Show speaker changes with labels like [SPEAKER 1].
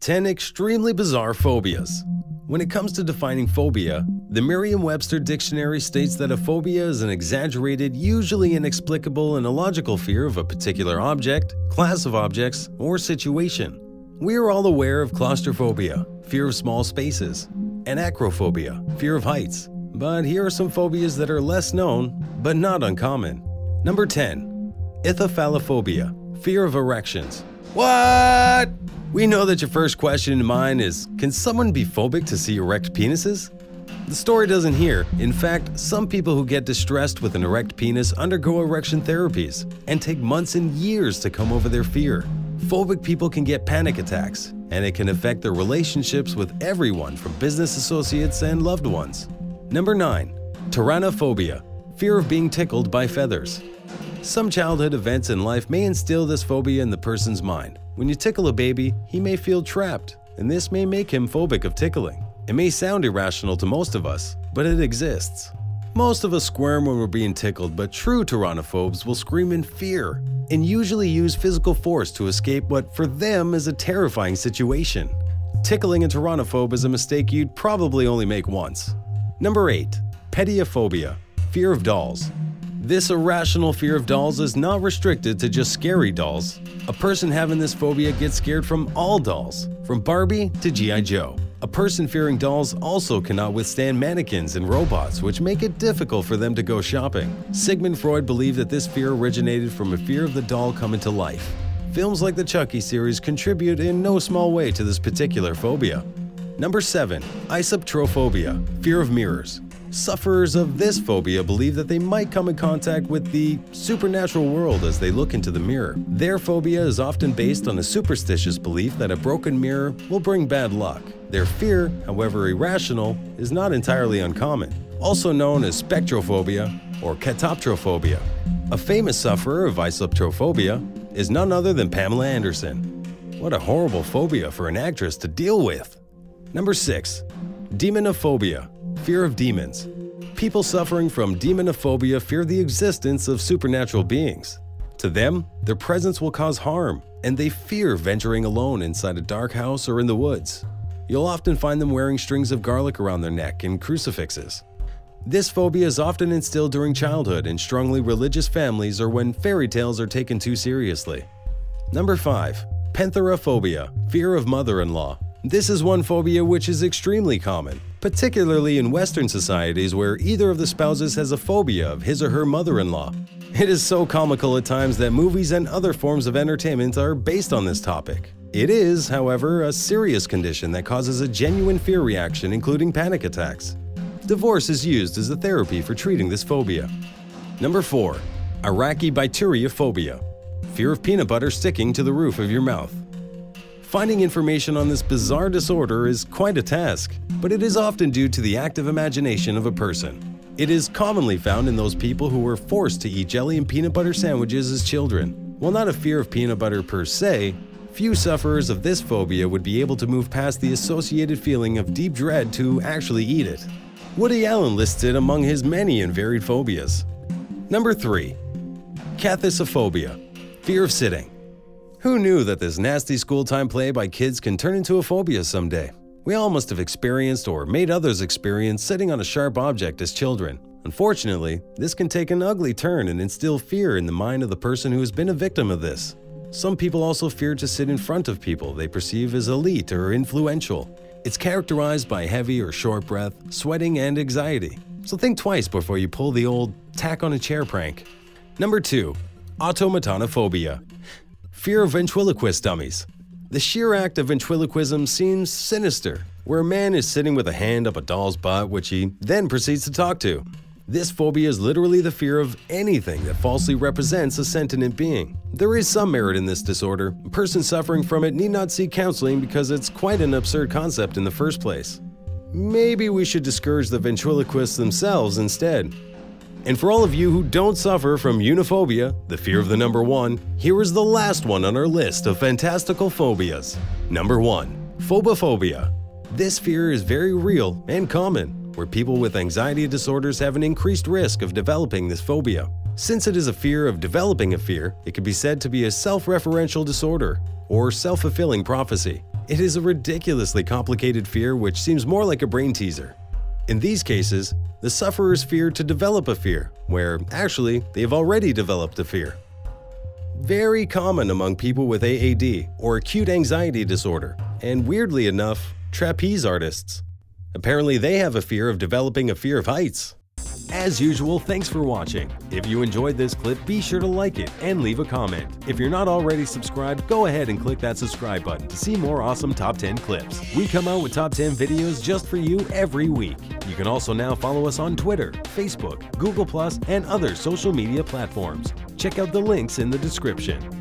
[SPEAKER 1] 10 extremely bizarre phobias. When it comes to defining phobia, the Merriam Webster dictionary states that a phobia is an exaggerated, usually inexplicable and illogical fear of a particular object, class of objects, or situation. We are all aware of claustrophobia, fear of small spaces, and acrophobia, fear of heights. But here are some phobias that are less known, but not uncommon. Number 10. Ithyphallophobia, fear of erections. What? We know that your first question in mind is, can someone be phobic to see erect penises? The story doesn't here. In fact, some people who get distressed with an erect penis undergo erection therapies and take months and years to come over their fear. Phobic people can get panic attacks, and it can affect their relationships with everyone from business associates and loved ones. Number 9. Pteronophobia, fear of being tickled by feathers. Some childhood events in life may instill this phobia in the person's mind. When you tickle a baby, he may feel trapped, and this may make him phobic of tickling. It may sound irrational to most of us, but it exists. Most of us squirm when we're being tickled, but true pteronophobes will scream in fear and usually use physical force to escape what for them is a terrifying situation. Tickling a pteronophobe is a mistake you'd probably only make once. Number 8. Pediophobia, fear of dolls. This irrational fear of dolls is not restricted to just scary dolls. A person having this phobia gets scared from all dolls, from Barbie to G.I. Joe. A person fearing dolls also cannot withstand mannequins and robots, which make it difficult for them to go shopping. Sigmund Freud believed that this fear originated from a fear of the doll coming to life. Films like the Chucky series contribute in no small way to this particular phobia. Number 7. Eisoptrophobia, fear of mirrors. Sufferers of this phobia believe that they might come in contact with the supernatural world as they look into the mirror. Their phobia is often based on a superstitious belief that a broken mirror will bring bad luck. Their fear, however irrational, is not entirely uncommon, also known as spectrophobia or catoptrophobia. A famous sufferer of eisoptrophobia is none other than Pamela Anderson. What a horrible phobia for an actress to deal with. Number 6. Demonophobia, fear of demons. People suffering from demonophobia fear the existence of supernatural beings. To them, their presence will cause harm, and they fear venturing alone inside a dark house or in the woods. You'll often find them wearing strings of garlic around their neck and crucifixes. This phobia is often instilled during childhood in strongly religious families or when fairy tales are taken too seriously. Number 5. Pentheraphobia, fear of mother-in-law. This is one phobia which is extremely common, particularly in Western societies where either of the spouses has a phobia of his or her mother-in-law. It is so comical at times that movies and other forms of entertainment are based on this topic. It is, however, a serious condition that causes a genuine fear reaction, including panic attacks. Divorce is used as a therapy for treating this phobia. Number 4. Arachibutyrophobia, fear of peanut butter sticking to the roof of your mouth. Finding information on this bizarre disorder is quite a task, but it is often due to the active imagination of a person. It is commonly found in those people who were forced to eat jelly and peanut butter sandwiches as children. While not a fear of peanut butter per se, few sufferers of this phobia would be able to move past the associated feeling of deep dread to actually eat it. Woody Allen lists it among his many and varied phobias. Number 3. Cathisophobia, fear of sitting. Who knew that this nasty school-time play by kids can turn into a phobia someday? We all must have experienced or made others experience sitting on a sharp object as children. Unfortunately, this can take an ugly turn and instill fear in the mind of the person who has been a victim of this. Some people also fear to sit in front of people they perceive as elite or influential. It's characterized by heavy or short breath, sweating, and anxiety. So think twice before you pull the old tack on a chair prank. Number 2. Automatonophobia, fear of ventriloquist dummies. The sheer act of ventriloquism seems sinister, where a man is sitting with a hand up a doll's butt which he then proceeds to talk to. This phobia is literally the fear of anything that falsely represents a sentient being. There is some merit in this disorder. A person suffering from it need not seek counseling because it's quite an absurd concept in the first place. Maybe we should discourage the ventriloquists themselves instead. And for all of you who don't suffer from eunophobia, the fear of the number 1, here is the last one on our list of fantastical phobias. Number 1. Phobophobia. This fear is very real and common, where people with anxiety disorders have an increased risk of developing this phobia. Since it is a fear of developing a fear, it can be said to be a self-referential disorder, or self-fulfilling prophecy. It is a ridiculously complicated fear which seems more like a brain teaser. In these cases, the sufferers fear to develop a fear, where actually they've already developed a fear. Very common among people with AAD or acute anxiety disorder, and weirdly enough, trapeze artists. Apparently they have a fear of developing a fear of heights. As usual, thanks for watching. If you enjoyed this clip, be sure to like it and leave a comment. If you're not already subscribed, go ahead and click that subscribe button to see more awesome top 10 clips. We come out with top 10 videos just for you every week. You can also now follow us on Twitter, Facebook, Google+, and other social media platforms. Check out the links in the description.